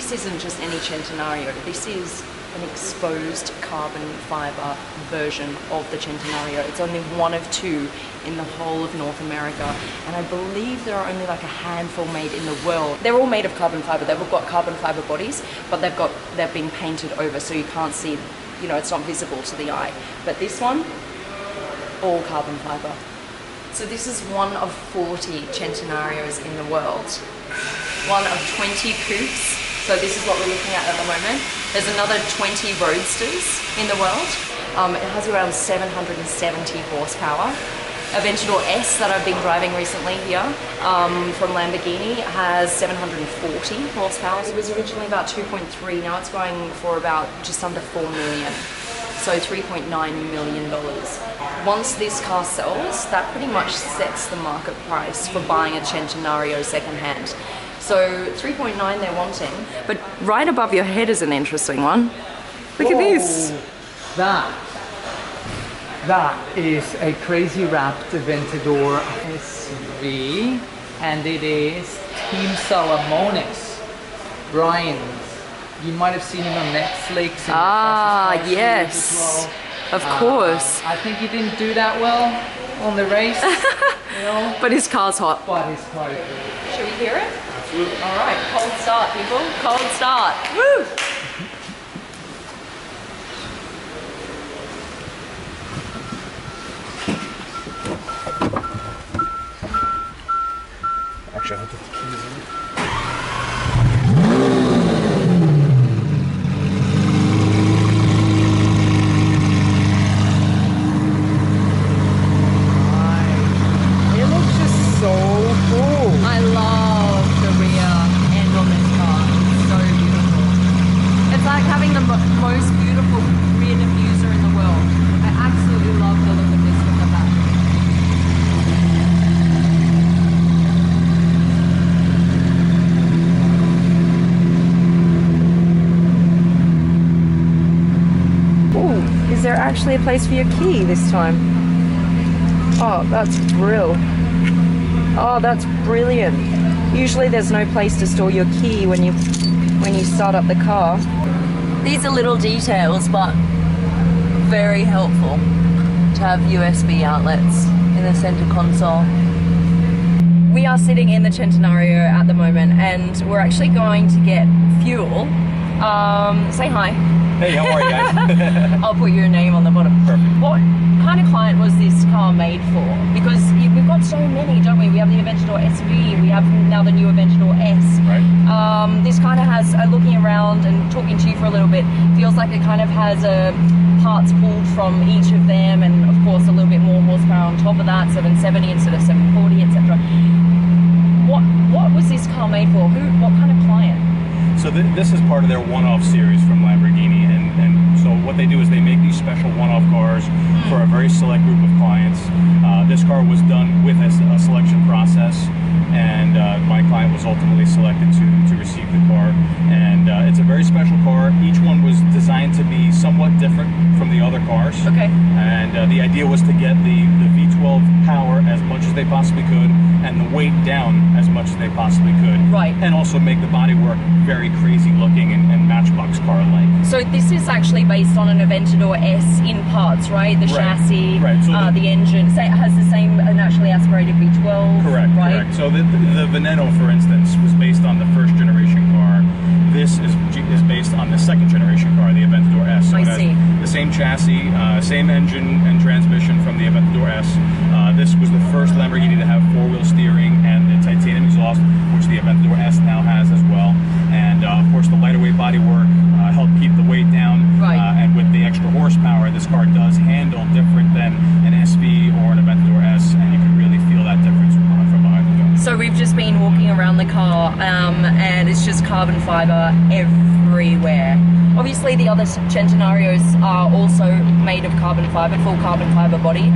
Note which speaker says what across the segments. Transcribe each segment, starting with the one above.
Speaker 1: this isn't just any Centenario. This is an exposed carbon fiber version of the Centenario. It's only one of two in the whole of North America, and I believe there are only like a handful made in the world. They're all made of carbon fiber. They've all got carbon fiber bodies, but they've been painted over, so you can't see, you know, it's not visible to the eye. But this one, all carbon fiber. So this is one of 40 Centenarios in the world. One of 20 coupes. So this is what we're looking at the moment. There's another 20 roadsters in the world. It has around 770 horsepower. Aventador S that I've been driving recently here from Lamborghini has 740 horsepower. It was originally about 2.3, now it's going for about just under 4 million. So $3.9 million. Once this car sells, that pretty much sets the market price for buying a Centenario secondhand. So 3.9 they're wanting, but right above your head is an interesting one. Look at this.
Speaker 2: That is a crazy wrapped Aventador SV, and it is Team Salamones. Brian, you might have seen him on Netflix.
Speaker 1: Ah, yes,
Speaker 2: well.
Speaker 1: Of course.
Speaker 2: I think he didn't do that well on the race, you know.
Speaker 1: But his car's hot.
Speaker 2: But his car is good.
Speaker 1: Should we hear it? Absolutely. All right, cold start, people. Cold start. Woo!
Speaker 3: Actually, I'll put the keys in.
Speaker 2: It looks just so cool.
Speaker 1: I love the rear end on this car. It's so beautiful. It's like having the most beautiful rear diffuser in the world. I absolutely love the look of this from the back. Ooh, is there actually a place for your key this time? Oh, that's brilliant. Oh, that's brilliant. Usually there's no place to store your key when you start up the car. These are little details, but very helpful to have USB outlets in the center console. We are sitting in the Centenario at the moment, and we're actually going to get fuel. Say hi.
Speaker 3: Hey, how are you guys?
Speaker 1: I'll put your name on the bottom.
Speaker 3: Perfect.
Speaker 1: What kind of client was this car made for? Because we've got so many, don't we? We have the Aventador SV, we have now the new Aventador S.
Speaker 3: Right.
Speaker 1: This kind of has, looking around and talking to you for a little bit, feels like it kind of has parts pulled from each of them, and of course a little bit more horsepower on top of that, 770 instead of 740, etc. What was this car made for? What kind of client?
Speaker 3: So this is part of their one-off series from Lamborghini, and so what they do is they make these special one-off cars for a very select group of clients. This car was done with a selection process, and my client was ultimately selected to receive the car. And it's a very special car. Each one was designed to be somewhat different from the other cars.
Speaker 1: Okay.
Speaker 3: And the idea was to get the V12 power as much as they possibly could, and the weight down as much as they possibly could.
Speaker 1: Right.
Speaker 3: And also make the bodywork very crazy looking and Matchbox car like.
Speaker 1: So this is actually based on an Aventador S in parts, right? The chassis,
Speaker 3: right. So
Speaker 1: the engine, has the same naturally aspirated V12.
Speaker 3: Correct,
Speaker 1: right?
Speaker 3: Correct. So the Veneno, for instance, was based on the first generation car. This is based on the second generation car, the Aventador S. So
Speaker 1: I
Speaker 3: it has
Speaker 1: see.
Speaker 3: the same chassis, same engine and transmission from the Aventador S. This was the first Lamborghini to have four-wheel steering and the titanium exhaust, which the Aventador S now has as well. And of course, the lighter weight bodywork helped keep the weight down.
Speaker 1: Right.
Speaker 3: And with the extra horsepower, this car does handle different than an SV or an Aventador S, and you can really feel that difference from behind the wheel.
Speaker 1: So we've just been walking around the car, and it's just carbon fiber everywhere. Obviously the other Centenarios are also made of carbon fiber, full carbon fiber body,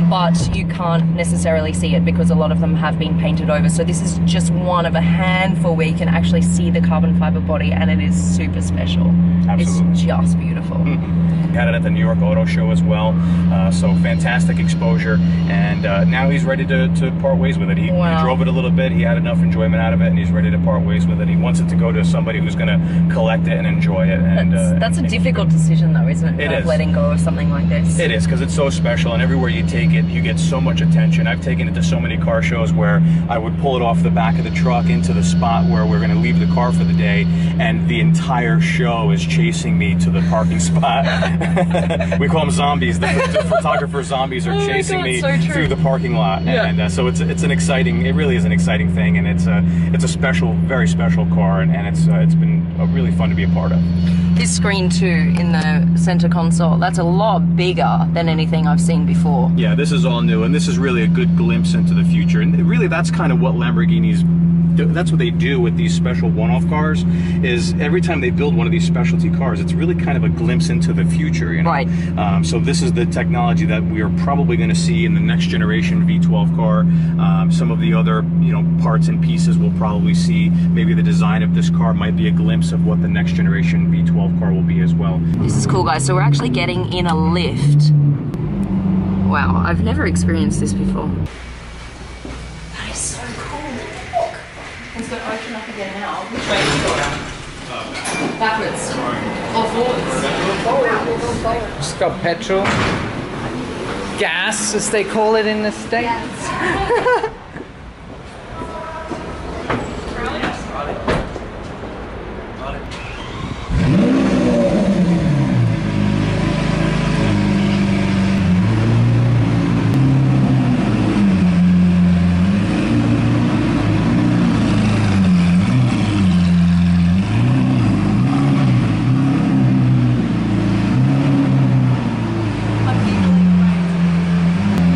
Speaker 1: but you can't necessarily see it because a lot of them have been painted over. So this is just one of a handful where you can actually see the carbon fiber body, and it is super special.
Speaker 3: Absolutely.
Speaker 1: It's just beautiful.
Speaker 3: We had it at the New York Auto Show as well, so fantastic exposure, and now he's ready to part ways with it. He drove it a little bit, he had enough enjoyment out of it, and he's ready to part ways with it. He wants it to go to somebody who's going to collect it and enjoy it. And
Speaker 1: that's a difficult decision though, isn't it? Letting go of something like this.
Speaker 3: It is, because it's so special, and everywhere you take it, you get so much attention. I've taken it to so many car shows where I would pull it off the back of the truck into the spot where we're going to leave the car for the day, and the entire show is chasing me to the parking spot. We call them zombies. The photographer zombies are chasing me through the parking lot, and so it's an exciting. It really is an exciting thing, and it's a special, very special car, and it's been really fun to be a part of.
Speaker 1: This screen too in the center console, that's a lot bigger than anything I've seen before.
Speaker 3: Yeah, this is all new, and this is really a good glimpse into the future, and really that's kind of what Lamborghini's. That's what they do with these special one-off cars, is every time they build one of these specialty cars, it's really kind of a glimpse into the future, you know?
Speaker 1: Right.
Speaker 3: So this is the technology that we are probably going to see in the next generation V12 car. Some of the other, you know, parts and pieces we'll probably see. Maybe the design of this car might be a glimpse of what the next generation V12 car will be as well.
Speaker 1: This is cool, guys. So we're actually getting in a lift. Wow, I've never experienced this before. That is so cool. Look. It's going to open up again now. Which way is it going? Backwards. Or forwards?
Speaker 2: It's got petrol. Gas, as they call it in the States.
Speaker 1: Yes.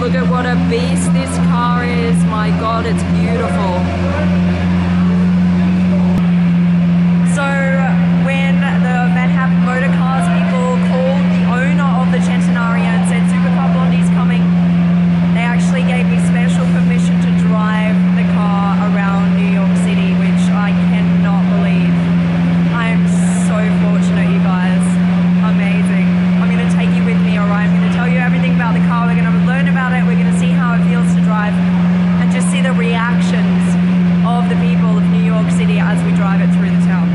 Speaker 1: Look at what a beast this car is. My God, it's beautiful. So when the Manhattan Motor Cars people called the owner of the Centenario and said Supercar Blondie's coming, they actually gave me special permission to drive the car around New York City, which I cannot believe. I am so fortunate, you guys. Amazing. I'm going to take you with me, alright? I'm going to tell you everything about the car. We're going to learn about it. We're going to see how it feels to drive and just see the reactions of the people of New York City as we drive it through the town.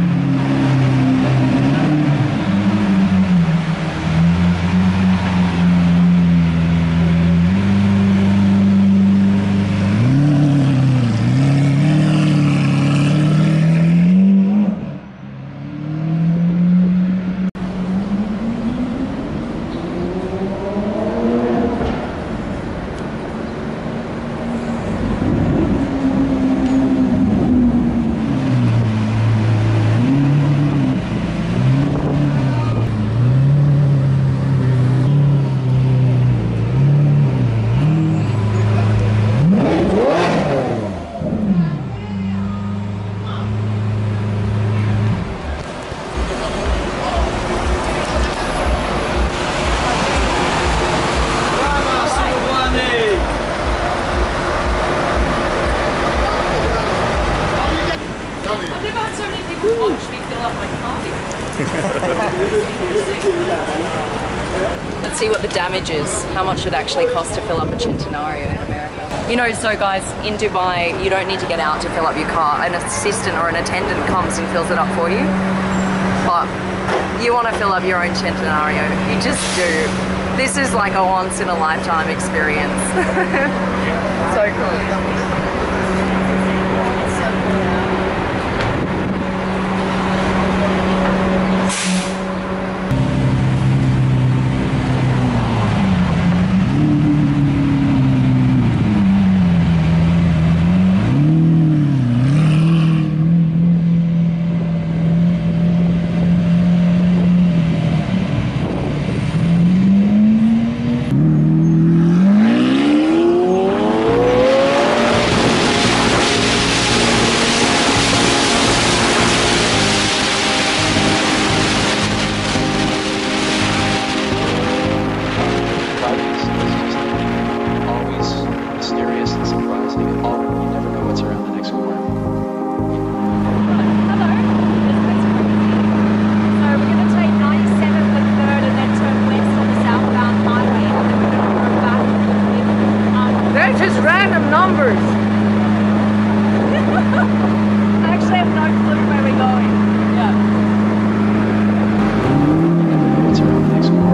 Speaker 1: Let's see what the damage is, how much it actually costs to fill up a Centenario in America. You know, so guys, in Dubai, you don't need to get out to fill up your car. An assistant or an attendant comes and fills it up for you. But you want to fill up your own Centenario, you just do. This is like a once in a lifetime experience. So cool. random numbers. I actually have no clue where we're going. Yeah.
Speaker 4: It's around the next corner.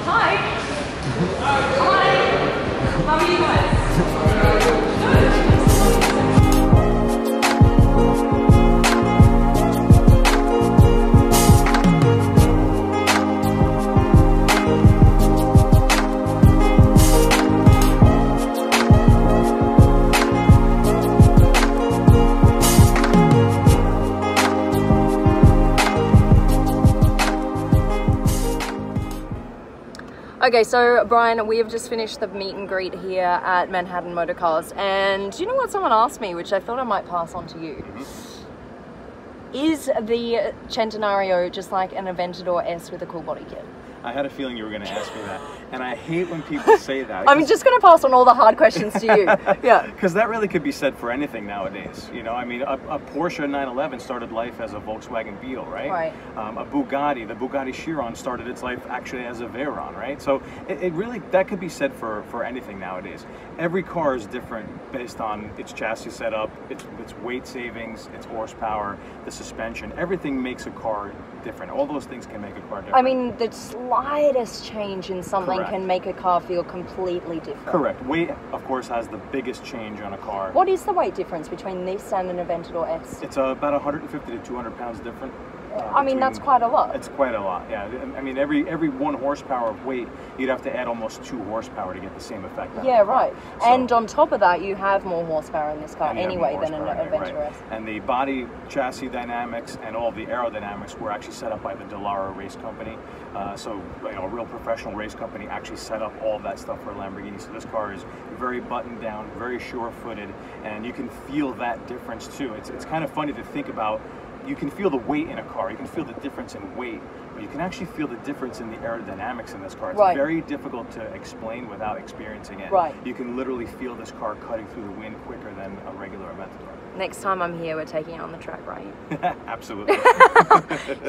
Speaker 1: Hi. Hi. How are you guys? Okay, so Brian, we have just finished the meet and greet here at Manhattan Motor Cars, and do you know what someone asked me, which I thought I might pass on to you? Mm-hmm. Is the Centenario just like an Aventador S with a cool body kit?
Speaker 3: I had a feeling you were going to ask me that, and I hate when people say that.
Speaker 1: I'm just going to pass on all the hard questions to you. Yeah.
Speaker 3: Because that really could be said for anything nowadays. You know, I mean, a Porsche 911 started life as a Volkswagen Beetle, right?
Speaker 1: Right.
Speaker 3: A Bugatti, the Bugatti Chiron started its life actually as a Veyron, right? So it really, that could be said for anything nowadays. Every car is different based on its chassis setup, its weight savings, its horsepower, the suspension. Everything makes a car different. All those things can make a car different.
Speaker 1: I mean, the slightest change in something
Speaker 3: Correct.
Speaker 1: Can make a car feel completely different.
Speaker 3: Correct. Weight, of course, has the biggest change on a car.
Speaker 1: What is the weight difference between this and an Aventador S?
Speaker 3: It's about 150 to 200 pounds different.
Speaker 1: I mean, that's quite a lot.
Speaker 3: It's quite a lot, yeah. I mean, every 1 horsepower of weight, you'd have to add almost 2 horsepower to get the same effect.
Speaker 1: Yeah, right.
Speaker 3: So,
Speaker 1: and on top of that, you have more horsepower in this car anyway than an Aventador S.
Speaker 3: And the body chassis dynamics and all of the aerodynamics were actually set up by the Dallara race company. So, you know, a real professional race company actually set up all of that stuff for a Lamborghini. So this car is very buttoned down, very sure-footed, and you can feel that difference too. It's kind of funny to think about. You can feel the weight in a car, you can feel the difference in weight, but you can actually feel the difference in the aerodynamics in this car. It's very difficult to explain without experiencing it.
Speaker 1: Right.
Speaker 3: You can literally feel this car cutting through the wind quicker than a regular Aventador.
Speaker 1: Next time I'm here, we're taking it on the track, right?
Speaker 3: Absolutely.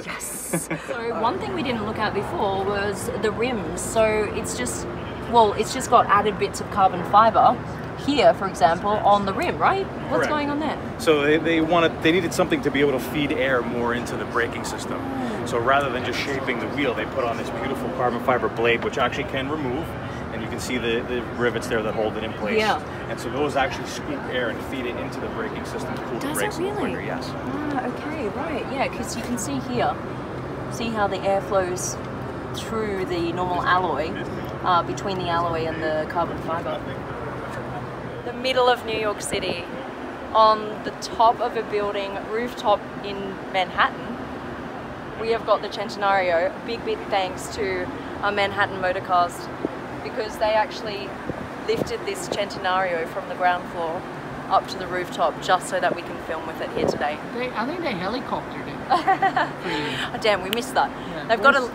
Speaker 1: Yes. So one thing we didn't look at before was the rims. So it's just got added bits of carbon fiber here, for example, on the rim, right? What's going on there?
Speaker 3: So they needed something to be able to feed air more into the braking system. So rather than just shaping the wheel, they put on this beautiful carbon fiber blade, which actually can remove, and you can see the rivets there that hold it in place. Yeah. And so those actually scoop air and feed it into the braking system to cool the brakes quicker. Yes.
Speaker 1: Ah, okay, right, yeah, because you can see here, see how the air flows through the normal alloy, between the alloy and the carbon fiber. The middle of New York City, on the top of a building, rooftop in Manhattan, we have got the Centenario. Big thanks to Manhattan Motor Cars, because they actually lifted this Centenario from the ground floor up to the rooftop just so that we can film with it here today.
Speaker 2: I think they helicoptered it.
Speaker 1: Oh, damn, we missed that.
Speaker 2: Yeah.
Speaker 1: They've got a...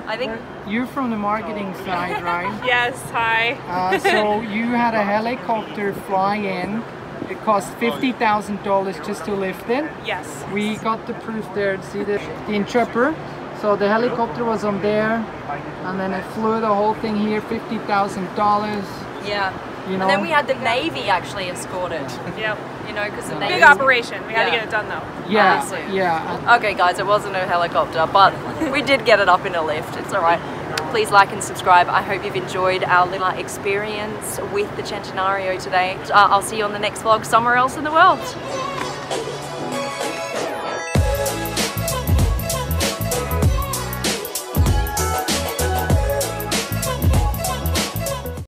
Speaker 1: I think...
Speaker 2: You're from the marketing side, right?
Speaker 5: Yes, hi.
Speaker 2: So you had a helicopter fly in. It cost $50,000 just to lift it.
Speaker 5: Yes.
Speaker 2: We got the proof there. See the interpreter. So the helicopter was on there, and then it flew the whole thing here. $50,000.
Speaker 1: Yeah.
Speaker 2: You know?
Speaker 1: And then we had the Navy actually escort it.
Speaker 5: Yep.
Speaker 1: You know, because the Navy...
Speaker 5: Big operation. We had to
Speaker 1: Yeah.
Speaker 5: get it done though.
Speaker 2: Yeah,
Speaker 1: Massive.
Speaker 2: yeah.
Speaker 1: Okay guys, it wasn't a helicopter, but we did get it up in a lift. It's alright. Please like and subscribe. I hope you've enjoyed our little experience with the Centenario today. I'll see you on the next vlog somewhere else in the world.